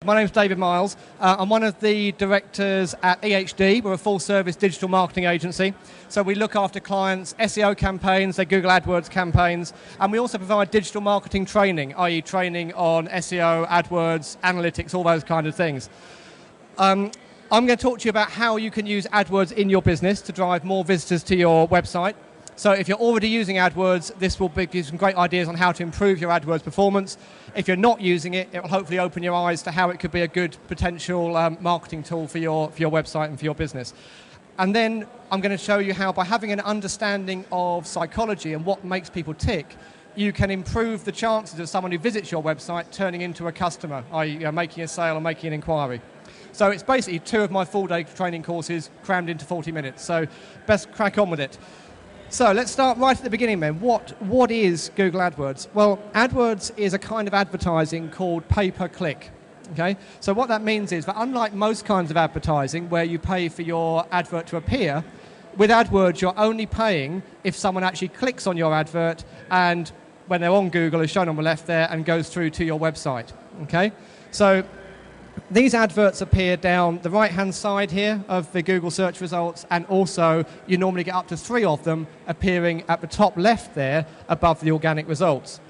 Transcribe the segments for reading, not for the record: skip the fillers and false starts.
My name's David Miles. I'm one of the directors at EHD. We're a full-service digital marketing agency. So we look after clients' SEO campaigns, their Google AdWords campaigns, and we also provide digital marketing training, i.e. training on SEO, AdWords, analytics, all those kind of things. I'm going to talk to you about how you can use AdWords in your business to drive more visitors to your website. So if you're already using AdWords, this will give you some great ideas on how to improve your AdWords performance. If you're not using it, it will hopefully open your eyes to how it could be a good potential marketing tool for your website and for your business. And then I'm going to show you how, by having an understanding of psychology and what makes people tick, you can improve the chances of someone who visits your website turning into a customer, i.e. making a sale or making an inquiry. So it's basically 2 of my full-day training courses crammed into 40 minutes. So best crack on with it. So let's start right at the beginning then. What is Google AdWords? Well, AdWords is a kind of advertising called pay-per-click. Okay? So what that means is that unlike most kinds of advertising where you pay for your advert to appear, with AdWords you're only paying if someone actually clicks on your advert and when they're on Google, as shown on the left there, and goes through to your website. Okay? So these adverts appear down the right-hand side here of the Google search results, and also you normally get up to 3 of them appearing at the top left there above the organic results.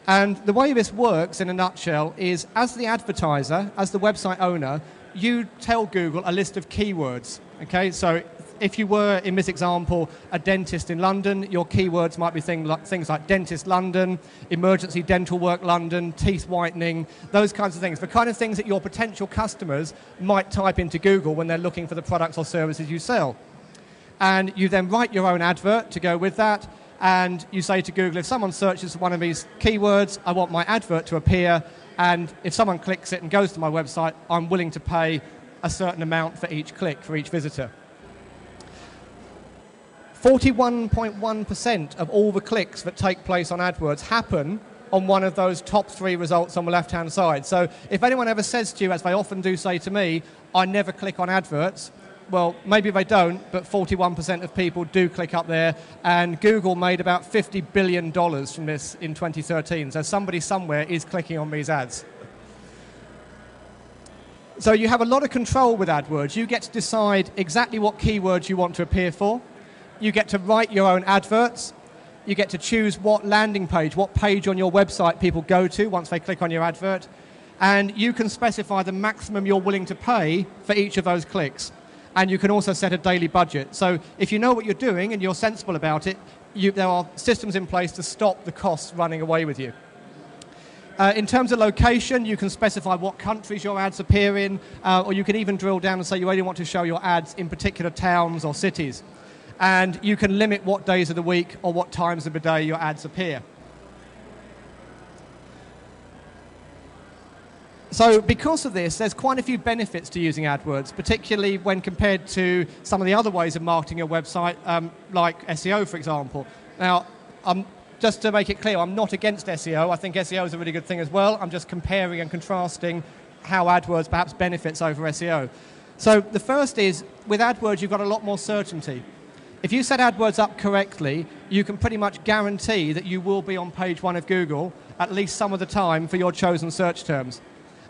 And the way this works in a nutshell is, as the advertiser, as the website owner, you tell Google a list of keywords. Okay, so if you were, in this example, a dentist in London, your keywords might be things like dentist London, emergency dental work London, teeth whitening, those kinds of things. The kind of things that your potential customers might type into Google when they're looking for the products or services you sell. And you then write your own advert to go with that, and you say to Google, if someone searches one of these keywords, I want my advert to appear, and if someone clicks it and goes to my website, I'm willing to pay a certain amount for each click, for each visitor. 41.1% of all the clicks that take place on AdWords happen on one of those top 3 results on the left-hand side. So if anyone ever says to you, as they often do say to me, I never click on adverts, well, maybe they don't, but 41% of people do click up there, and Google made about $50 billion from this in 2013. So somebody somewhere is clicking on these ads. So you have a lot of control with AdWords. You get to decide exactly what keywords you want to appear for. You get to write your own adverts. You get to choose what landing page, what page on your website people go to once they click on your advert. And you can specify the maximum you're willing to pay for each of those clicks. And you can also set a daily budget. So if you know what you're doing and you're sensible about it, there are systems in place to stop the costs running away with you. In terms of location, you can specify what countries your ads appear in, or you can even drill down and say you only want to show your ads in particular towns or cities. And you can limit what days of the week or what times of the day your ads appear. So because of this, there's quite a few benefits to using AdWords, particularly when compared to some of the other ways of marketing your website, like SEO, for example. Now, just to make it clear, I'm not against SEO. I think SEO is a really good thing as well. I'm just comparing and contrasting how AdWords perhaps benefits over SEO. So the first is, with AdWords, you've got a lot more certainty. If you set AdWords up correctly, you can pretty much guarantee that you will be on page 1 of Google at least some of the time for your chosen search terms.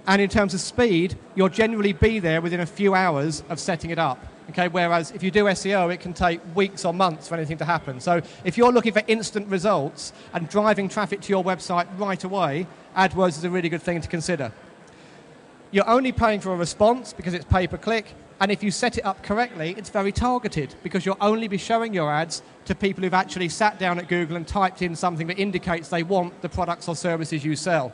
And in terms of speed, you'll generally be there within a few hours of setting it up. Okay? Whereas if you do SEO, it can take weeks or months for anything to happen. So if you're looking for instant results and driving traffic to your website right away, AdWords is a really good thing to consider. You're only paying for a response because it's pay-per-click. And if you set it up correctly, it's very targeted because you'll only be showing your ads to people who've actually sat down at Google and typed in something that indicates they want the products or services you sell.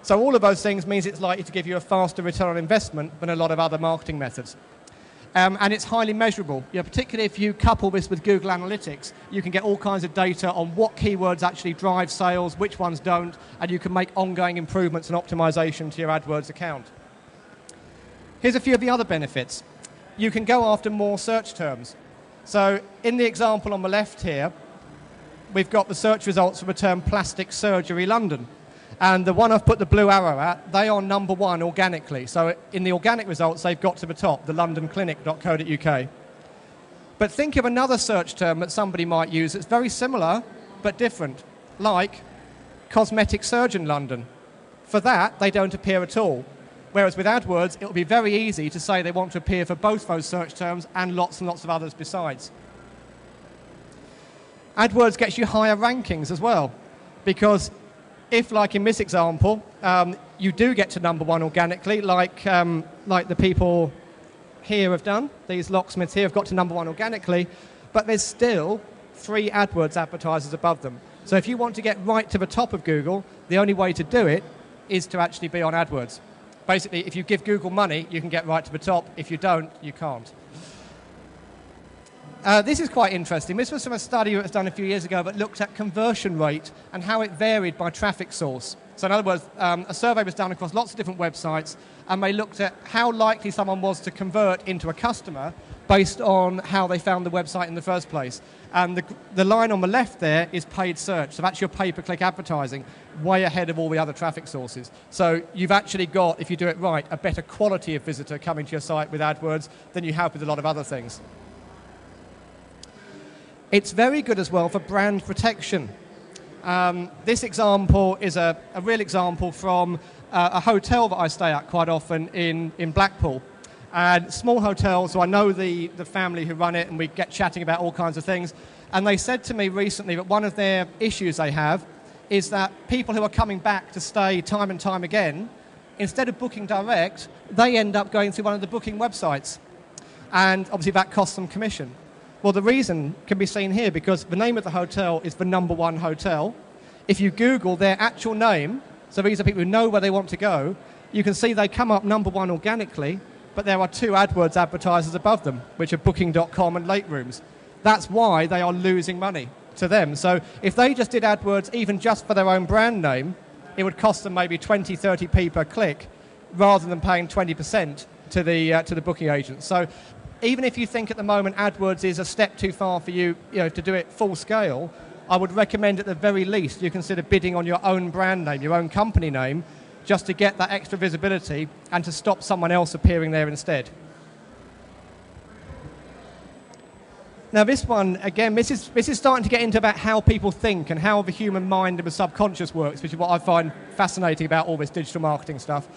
So all of those things means it's likely to give you a faster return on investment than a lot of other marketing methods. And it's highly measurable. Particularly if you couple this with Google Analytics, you can get all kinds of data on what keywords actually drive sales, which ones don't, and you can make ongoing improvements and optimization to your AdWords account. Here's a few of the other benefits. You can go after more search terms. So in the example on the left here, we've got the search results for the term plastic surgery London. And the one I've put the blue arrow at, they are number 1 organically. So in the organic results, they've got to the top, the londonclinic.co.uk. But think of another search term that somebody might use that's very similar but different, like cosmetic surgeon London. For that, they don't appear at all. Whereas with AdWords, it will be very easy to say they want to appear for both those search terms and lots of others besides. AdWords gets you higher rankings as well, because if, like in this example, you do get to number one organically, like the people here have done, these locksmiths here have got to number one organically, but there's still 3 AdWords advertisers above them. So if you want to get right to the top of Google, the only way to do it is to actually be on AdWords. Basically, if you give Google money, you can get right to the top. If you don't, you can't. This is quite interesting. This was from a study that was done a few years ago that looked at conversion rate and how it varied by traffic source. So in other words, a survey was done across lots of different websites, and they looked at how likely someone was to convert into a customer based on how they found the website in the first place. And the line on the left there is paid search. So that's your pay-per-click advertising, way ahead of all the other traffic sources. So you've actually got, if you do it right, a better quality of visitor coming to your site with AdWords than you have with a lot of other things. It's very good as well for brand protection. This example is a real example from a hotel that I stay at quite often in Blackpool. And small hotel, so I know the family who run it, and we get chatting about all kinds of things. And they said to me recently that one of their issues they have is that people who are coming back to stay time and time again, instead of booking direct, they end up going through one of the booking websites. And obviously that costs them commission. Well, the reason can be seen here, because the name of the hotel is the number one hotel. If you Google their actual name, so these are people who know where they want to go, you can see they come up number one organically, but there are 2 AdWords advertisers above them, which are Booking.com and Late Rooms. That's why they are losing money to them. So if they just did AdWords even just for their own brand name, it would cost them maybe 20, 30p per click, rather than paying 20% to the booking agent. So even if you think at the moment AdWords is a step too far for you, to do it full scale, I would recommend at the very least you consider bidding on your own brand name, your own company name, just to get that extra visibility and to stop someone else appearing there instead. Now this one, again, this is starting to get into about how people think and how the human mind and the subconscious works, which is what I find fascinating about all this digital marketing stuff.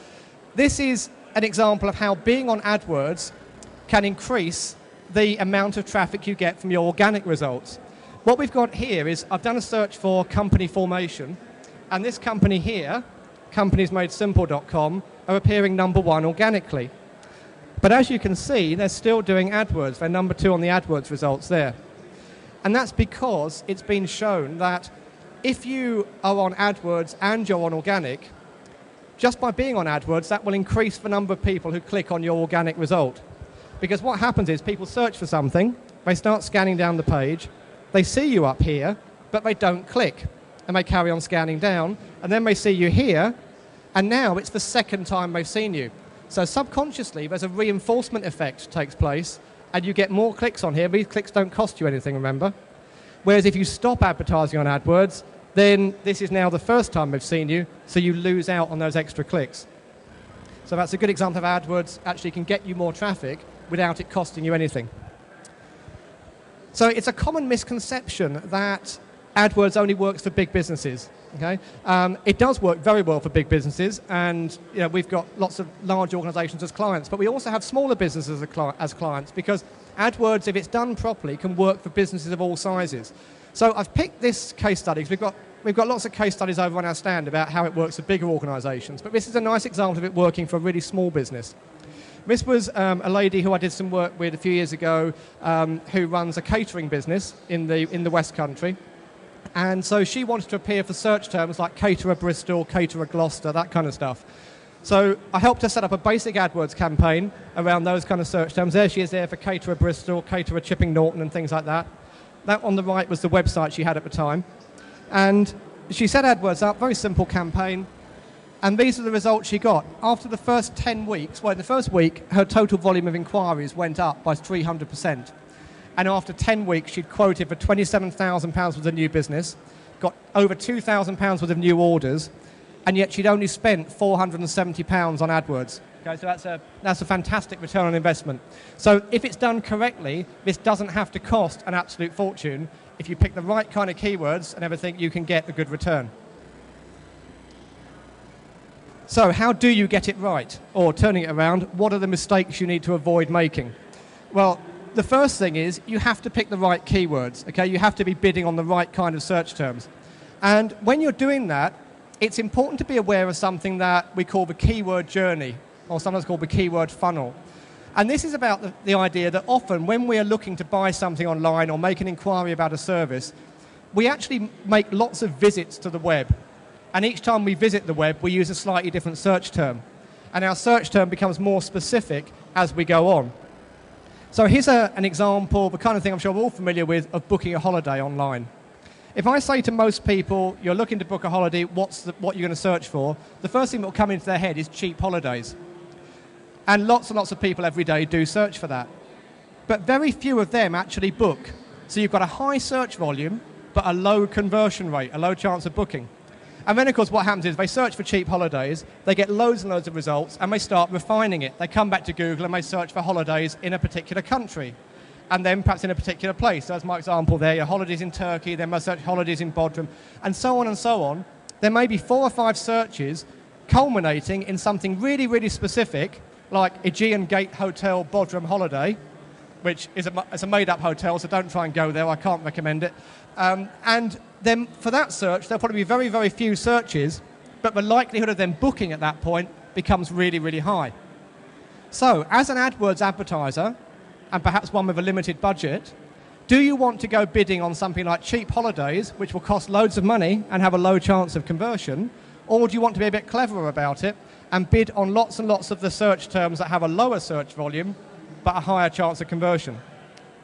This is an example of how being on AdWords can increase the amount of traffic you get from your organic results. What we've got here is, I've done a search for company formation, and this company here, companiesmadesimple.com, are appearing number one organically. But as you can see, they're still doing AdWords. They're number 2 on the AdWords results there. And that's because it's been shown that if you are on AdWords and you're on organic, just by being on AdWords, that will increase the number of people who click on your organic result. Because what happens is people search for something, they start scanning down the page, they see you up here, but they don't click. And they carry on scanning down, and then they see you here, and now it's the second time they've seen you. So subconsciously, there's a reinforcement effect takes place, and you get more clicks on here. These clicks don't cost you anything, remember? Whereas if you stop advertising on AdWords, then this is now the first time they've seen you, so you lose out on those extra clicks. So that's a good example of AdWords actually can get you more traffic without it costing you anything. So it's a common misconception that AdWords only works for big businesses. Okay? It does work very well for big businesses, and we've got lots of large organizations as clients, but we also have smaller businesses as clients, because AdWords, if it's done properly, can work for businesses of all sizes. So I've picked this case study, because we've got lots of case studies over on our stand about how it works for bigger organizations, but this is a nice example of it working for a really small business. This was a lady who I did some work with a few years ago, who runs a catering business in the West Country. And so she wanted to appear for search terms like Caterer Bristol, Caterer Gloucester, that kind of stuff. So I helped her set up a basic AdWords campaign around those kind of search terms. There she is there for Caterer Bristol, Caterer Chipping Norton and things like that. That on the right was the website she had at the time. And she set AdWords up, very simple campaign. And these are the results she got. After the first 10 weeks, well, in the first week, her total volume of inquiries went up by 300%. And after 10 weeks, she'd quoted for £27,000 worth of new business, got over £2,000 worth of new orders, and yet she'd only spent £470 on AdWords. Okay, so that's a fantastic return on investment. So if it's done correctly, this doesn't have to cost an absolute fortune. If you pick the right kind of keywords and everything, you can get a good return. So how do you get it right? Or turning it around, what are the mistakes you need to avoid making? Well, the first thing is you have to pick the right keywords, okay? You have to be bidding on the right kind of search terms. And when you're doing that, it's important to be aware of something that we call the keyword journey, or sometimes called the keyword funnel. And this is about the idea that often when we are looking to buy something online or make an inquiry about a service, we actually make lots of visits to the web. And each time we visit the web, we use a slightly different search term. And our search term becomes more specific as we go on. So here's an example, the kind of thing I'm sure we're all familiar with, of booking a holiday online. If I say to most people, you're looking to book a holiday, what you're going to search for, the first thing that will come into their head is cheap holidays. And lots of people every day do search for that. But very few of them actually book. So you've got a high search volume, but a low conversion rate, a low chance of booking. And then, of course, what happens is they search for cheap holidays, they get loads and loads of results, and they start refining it. They come back to Google and they search for holidays in a particular country, and then perhaps in a particular place. So as my example there, your holidays in Turkey, then they search holidays in Bodrum, and so on and so on. There may be 4 or 5 searches culminating in something really, really specific, like Aegean Gate Hotel Bodrum holiday, which is a made-up hotel, so don't try and go there, I can't recommend it. And then for that search, there'll probably be very, very few searches, but the likelihood of them booking at that point becomes really, really high. So, as an AdWords advertiser, and perhaps one with a limited budget, do you want to go bidding on something like cheap holidays, which will cost loads of money and have a low chance of conversion, or do you want to be a bit cleverer about it and bid on lots and lots of the search terms that have a lower search volume, but a higher chance of conversion?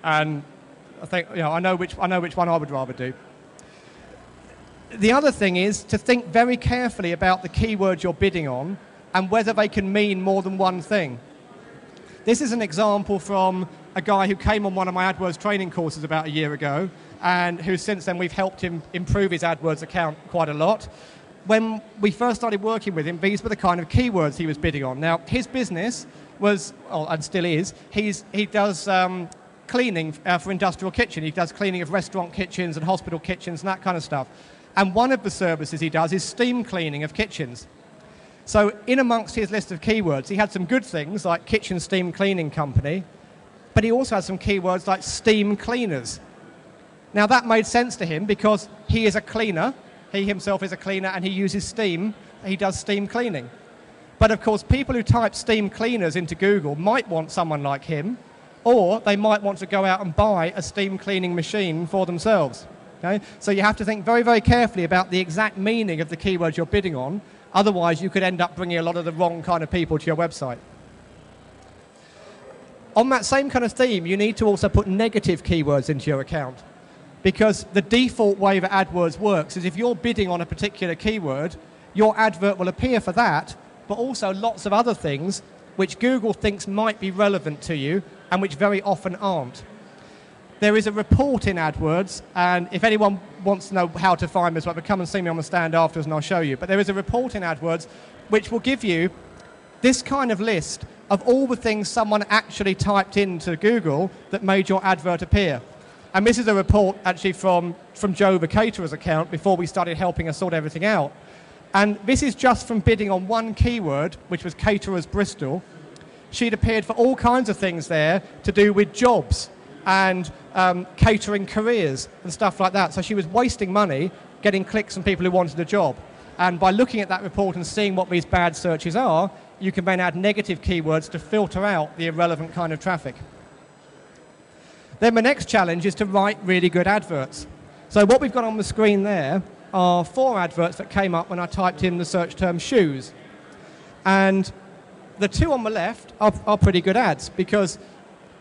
And I think, I know which one I would rather do. The other thing is to think very carefully about the keywords you're bidding on and whether they can mean more than one thing. This is an example from a guy who came on one of my AdWords training courses about a year ago, and who since then we've helped him improve his AdWords account quite a lot. When we first started working with him, these were the kind of keywords he was bidding on. Now, his business was, and still is, he does cleaning for industrial kitchen. He does cleaning of restaurant kitchens and hospital kitchens and that kind of stuff. And one of the services he does is steam cleaning of kitchens. So in amongst his list of keywords, he had some good things like kitchen steam cleaning company, but he also had some keywords like steam cleaners. Now that made sense to him because he is a cleaner, he himself is a cleaner, and he uses steam, he does steam cleaning. But of course, people who type steam cleaners into Google might want someone like him, or they might want to go out and buy a steam cleaning machine for themselves. Okay? So you have to think very, very carefully about the exact meaning of the keywords you're bidding on. Otherwise, you could end up bringing a lot of the wrong kind of people to your website. On that same kind of theme, you need to also put negative keywords into your account. Because the default way that AdWords works is if you're bidding on a particular keyword, your advert will appear for that, but also lots of other things which Google thinks might be relevant to you and which very often aren't. There is a report in AdWords, and if anyone wants to know how to find this, well, come and see me on the stand afterwards and I'll show you. But there is a report in AdWords which will give you this kind of list of all the things someone actually typed into Google that made your advert appear. And this is a report actually from Joe, the caterer's account, before we started helping us sort everything out. And this is just from bidding on one keyword, which was Caterers Bristol. She'd appeared for all kinds of things there to do with jobs and catering careers and stuff like that. So she was wasting money getting clicks from people who wanted a job. And by looking at that report and seeing what these bad searches are, you can then add negative keywords to filter out the irrelevant kind of traffic. Then the next challenge is to write really good adverts. So what we've got on the screen there are 4 adverts that came up when I typed in the search term shoes. And the 2 on the left are pretty good ads because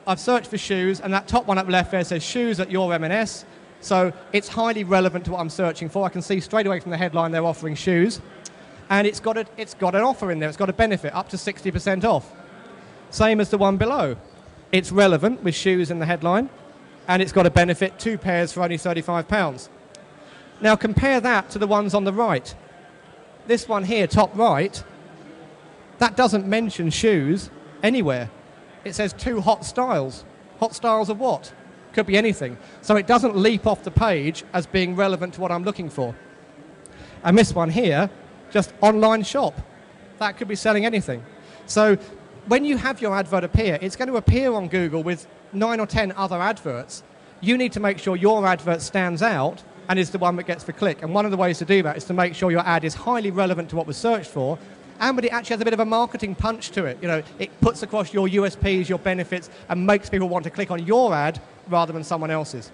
I've searched for shoes, and that top one up the left there says shoes at your M&S. So it's highly relevant to what I'm searching for. I can see straight away from the headline they're offering shoes. And it's got an offer in there. It's got a benefit, up to 60% off. Same as the one below. It's relevant with shoes in the headline, and it's got a benefit, 2 pairs for only £35. Now compare that to the ones on the right. This one here, top right, that doesn't mention shoes anywhere. It says 2 hot styles. Hot styles of what? Could be anything. So it doesn't leap off the page as being relevant to what I'm looking for. And this one here, just online shop. that could be selling anything. So when you have your advert appear, it's going to appear on Google with 9 or 10 other adverts. You need to make sure your advert stands out and is the one that gets the click. And one of the ways to do that is to make sure your ad is highly relevant to what was searched for, and but it actually has a bit of a marketing punch to it. You know, it puts across your USPs, your benefits, and makes people want to click on your ad rather than someone else's.